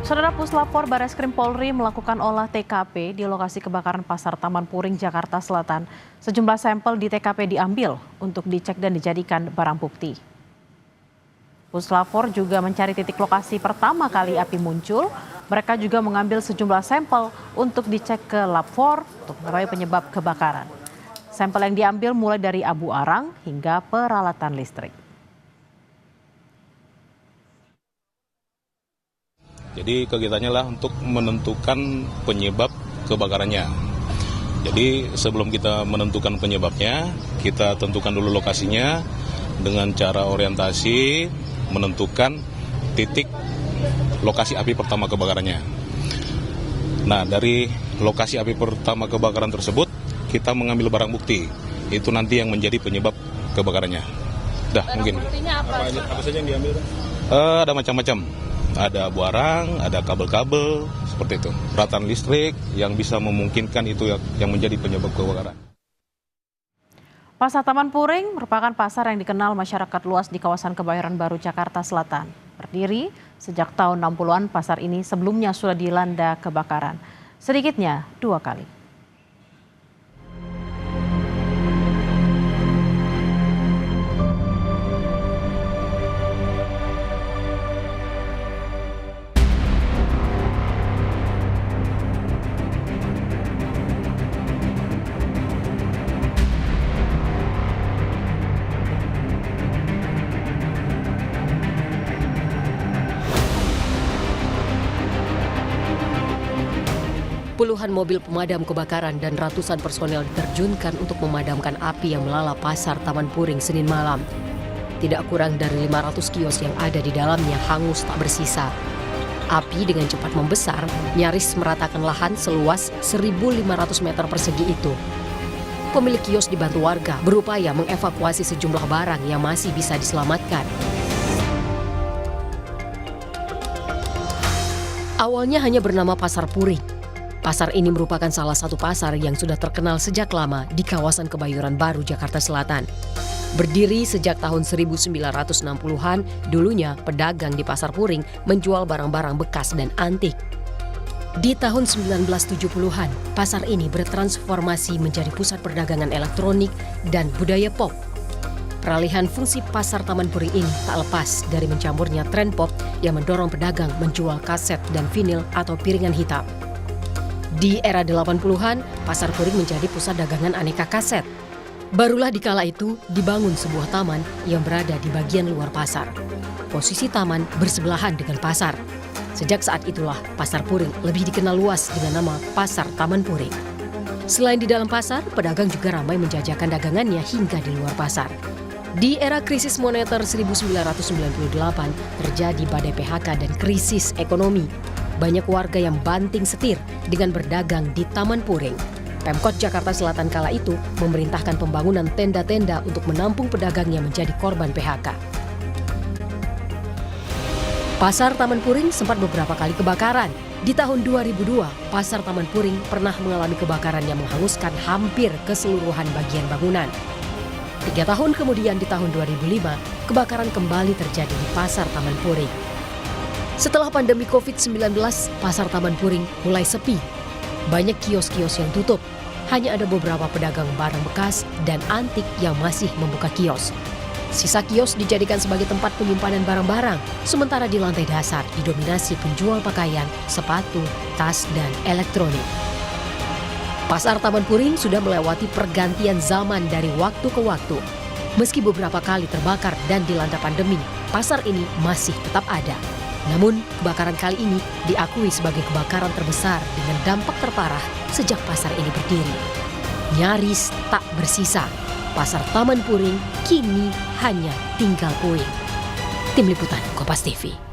Saudara Puslapor Bareskrim Polri melakukan olah TKP di lokasi kebakaran Pasar Taman Puring, Jakarta Selatan. Sejumlah sampel di TKP diambil untuk dicek dan dijadikan barang bukti. Puslapor juga mencari titik lokasi pertama kali api muncul. Mereka juga mengambil sejumlah sampel untuk dicek ke Lab 4 untuk mengetahui penyebab kebakaran. Sampel yang diambil mulai dari abu arang hingga peralatan listrik. Jadi kegiatannya lah untuk menentukan penyebab kebakarannya. Jadi sebelum kita menentukan penyebabnya, kita tentukan dulu lokasinya dengan cara orientasi, menentukan titik lokasi api pertama kebakarannya. Nah, dari lokasi api pertama kebakaran tersebut, kita mengambil barang bukti. Itu nanti yang menjadi penyebab kebakarannya. Mungkin. Apa saja yang diambil? Ada macam-macam. Ada abu arang, ada kabel-kabel, seperti itu. Peralatan listrik yang bisa memungkinkan itu yang menjadi penyebab kebakaran. Pasar Taman Puring merupakan pasar yang dikenal masyarakat luas di kawasan Kebayoran Baru, Jakarta Selatan. Berdiri sejak tahun 60-an, pasar ini sebelumnya sudah dilanda kebakaran. Sedikitnya 2 kali. Puluhan mobil pemadam kebakaran dan ratusan personel diterjunkan untuk memadamkan api yang melalap pasar Taman Puring Senin malam. Tidak kurang dari 500 kios yang ada di dalamnya hangus tak bersisa. Api dengan cepat membesar, nyaris meratakan lahan seluas 1.500 meter persegi itu. Pemilik kios dibantu warga berupaya mengevakuasi sejumlah barang yang masih bisa diselamatkan. Awalnya hanya bernama Pasar Puring. Pasar ini merupakan salah satu pasar yang sudah terkenal sejak lama di kawasan Kebayoran Baru, Jakarta Selatan. Berdiri sejak tahun 1960-an, dulunya pedagang di Pasar Puring menjual barang-barang bekas dan antik. Di tahun 1970-an, pasar ini bertransformasi menjadi pusat perdagangan elektronik dan budaya pop. Peralihan fungsi Pasar Taman Puring ini tak lepas dari mencampurnya tren pop yang mendorong pedagang menjual kaset dan vinil atau piringan hitam. Di era 80-an, Pasar Puring menjadi pusat dagangan aneka kaset. Barulah di kala itu dibangun sebuah taman yang berada di bagian luar pasar. Posisi taman bersebelahan dengan pasar. Sejak saat itulah Pasar Puring lebih dikenal luas dengan nama Pasar Taman Puring. Selain di dalam pasar, pedagang juga ramai menjajakan dagangannya hingga di luar pasar. Di era krisis moneter 1998, terjadi badai PHK dan krisis ekonomi. Banyak warga yang banting setir dengan berdagang di Taman Puring. Pemkot Jakarta Selatan kala itu memerintahkan pembangunan tenda-tenda untuk menampung pedagang yang menjadi korban PHK. Pasar Taman Puring sempat beberapa kali kebakaran. Di tahun 2002, Pasar Taman Puring pernah mengalami kebakaran yang menghanguskan hampir keseluruhan bagian bangunan. 3 tahun kemudian di tahun 2005, kebakaran kembali terjadi di Pasar Taman Puring. Setelah pandemi COVID-19, Pasar Taman Puring mulai sepi. Banyak kios-kios yang tutup. Hanya ada beberapa pedagang barang bekas dan antik yang masih membuka kios. Sisa kios dijadikan sebagai tempat penyimpanan barang-barang, sementara di lantai dasar didominasi penjual pakaian, sepatu, tas, dan elektronik. Pasar Taman Puring sudah melewati pergantian zaman dari waktu ke waktu. Meski beberapa kali terbakar dan dilanda pandemi, pasar ini masih tetap ada. Namun, kebakaran kali ini diakui sebagai kebakaran terbesar dengan dampak terparah sejak pasar ini berdiri. Nyaris tak bersisa, Pasar Taman Puring kini hanya tinggal puing. Tim Liputan Kompas TV.